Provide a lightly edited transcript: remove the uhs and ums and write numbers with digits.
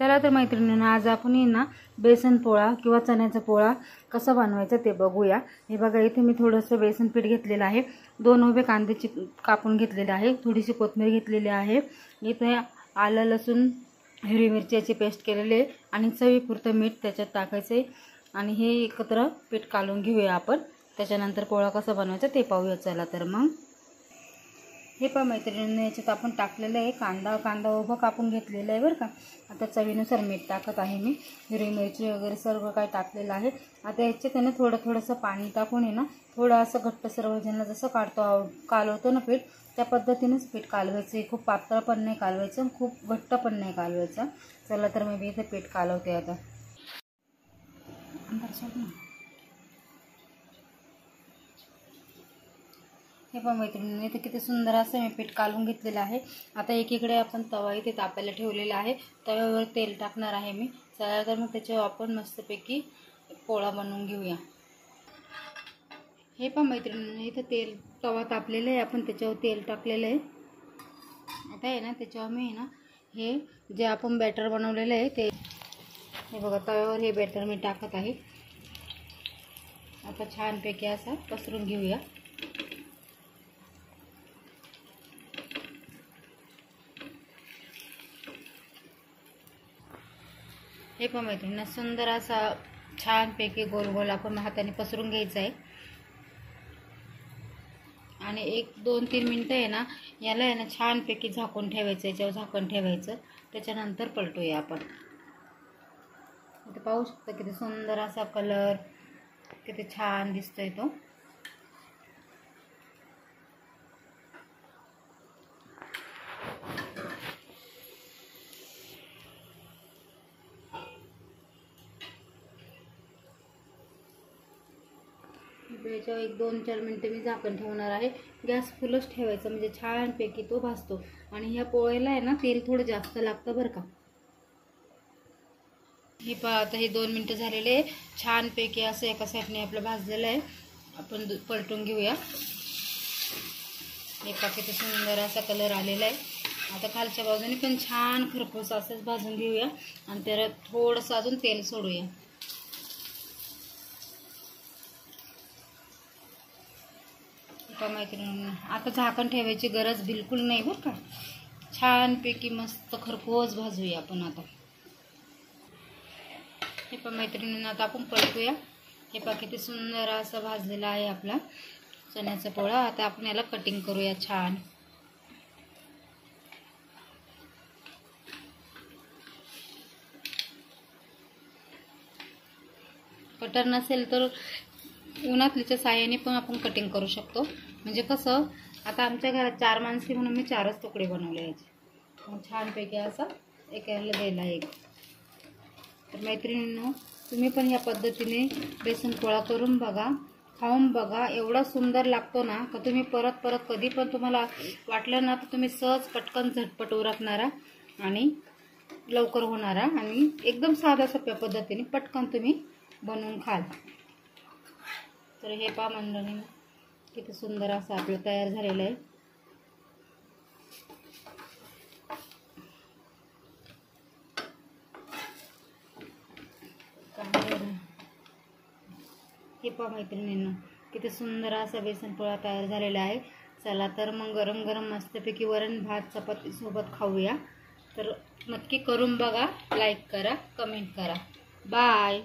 चला तर मैत्रिणींनो, आज आपण ना बेसन पोळा किंवा चण्याचा पोळा कसा बनवायचा ते बघूया। हे बघा, इथे मी थोडंसं बेसन पीठ घेतलेलं आहे, 2 उभे कांदे कापून घेतलेले आहे, थोडीशी कोथिंबीर घेतलेली आहे, इथे आलं लसूण हिरवी मिरच्याची पेस्ट केलेली आहे आणि चवीपुरतं मीठ त्याच्यात टाकायचे आणि हे एकत्र पीठ कालून घेऊया आपण। त्याच्यानंतर पोळा कसा बनवायचा ते पाहूया। चला तर मग हे पहा मैत्रिणींनो, याच्यात आपण टाकलेलं आहे कांदा उभा कापून घेतलेला आहे बरं का। आता चवीनुसार मीठ टाकत आहे मी, हिरवी मिरची वगैरे सर्व काही टाकलेलं आहे। आता याच्यात त्याने थोडंसं पाणी टाकून आहे ना, थोडं असं घट्टसर वजनला जसं कालवतो ना पीठ, त्या पद्धतीनेच पीठ कालवायचं। खूप पातळ पण नाही कालवायचं, खूप घट्ट पण नाही कालवायचं। चला तर मी इथे पीठ कालवते आता। हे पण मैत्रिणींनो, इथे किती सुंदर असं मी पीठ कालून घेतलेलं आहे। आता एकीकडे आपण तवा इथे तापायला ठेवलेला आहे, तव्यावर तेल टाकणार आहे मी। चला तर मग त्याच्यावर आपण मस्तपैकी पोळा बनवून घेऊया। हे पण मैत्रिणींनो, इथे तवा तापलेला आहे, आपण त्याच्यावर तेल टाकलेलं आहे। आता आहे ना, त्याच्यावर मी ना हे जे आपण बॅटर बनवलेलं आहे ते, हे बघा तव्यावर हे बॅटर मी टाकत आहे। आता छानपैकी असं पसरून घेऊया। हे पण मैत्रिणींनो, सुंदर असा छानपैकी गोल गोल आपण हाताने पसरून घ्यायचा आहे आणि 1-2-3 मिनिटं आहे ना, याला आहे ना छानपैकी झाकून ठेवायचं, याच्यावर झाकण ठेवायचं। त्याच्यानंतर पलटूया आपण। इथे पाहू शकता किती सुंदर असा कलर, किती छान दिसतोय तो। याच्यावर 1-2-4 मिनिटं मी झाकण ठेवणार आहे। गॅस फुलच ठेवायचा, म्हणजे छानपैकी तो भाजतो आणि ह्या पोळ्याला आहे ना तेल थोडं जास्त लागतं बरं का। हे पहा, आता हे 2 मिनिटं झालेले आहे, छानपैकी असं एका साईडने आपलं भाजलेलं आहे। आपण पलटून घेऊया। हे पहा किती सुंदर असा कलर आलेला आहे। आता खालच्या बाजूने पण छान खरपूस असंच भाजून घेऊया आणि त्याला थोडंसं अजून तेल सोडूया। मैत्रिणींनो, आता झाकण ठेवायची गरज बिलकुल नाही बरं का। छानपैकी मस्त खरपूस भाजूया आपण आता। हे पण मैत्रिणींनो, आता आपण पलटूया। हे पहा किती सुंदर असं भाजलेला आहे आपला चण्याचा पोळा। आता आपण याला कटिंग करूया छान। कटर नसेल तर उन्हातलीच्या साह्याने पण आपण कटिंग करू शकतो। म्हणजे कसं, आता आमच्या घरात 4 माणसे म्हणून मी 4च तुकडे बनवले याचे। छानपैकी असं एकाला द्यायला एक। तर मैत्रिणींनो, तुम्ही पण या पद्धतीने बेसन पोळा करून बघा, खाऊन बघा। एवढा सुंदर लागतो ना का तुम्ही परत कधी पण तुम्हाला वाटलं ना तर तुम्ही सहज पटकन झटपट उरकणारा आणि लवकर होणारा आणि एकदम साध्या सोप्या पद्धतीने पटकन तुम्ही बनवून खाल। तर हे पहा मंडळींनो, किती सुंदर असं आपलं तयार झालेलं आहे। हे पहा मैत्रिणींनो, किती सुंदर असा बेसन पोळा तयार झालेला आहे। चला तर मग गरम गरम मस्तपैकी वरण भात चपाती सोबत खाऊया। तर नक्की करून बघा, लाईक करा, कमेंट करा। बाय।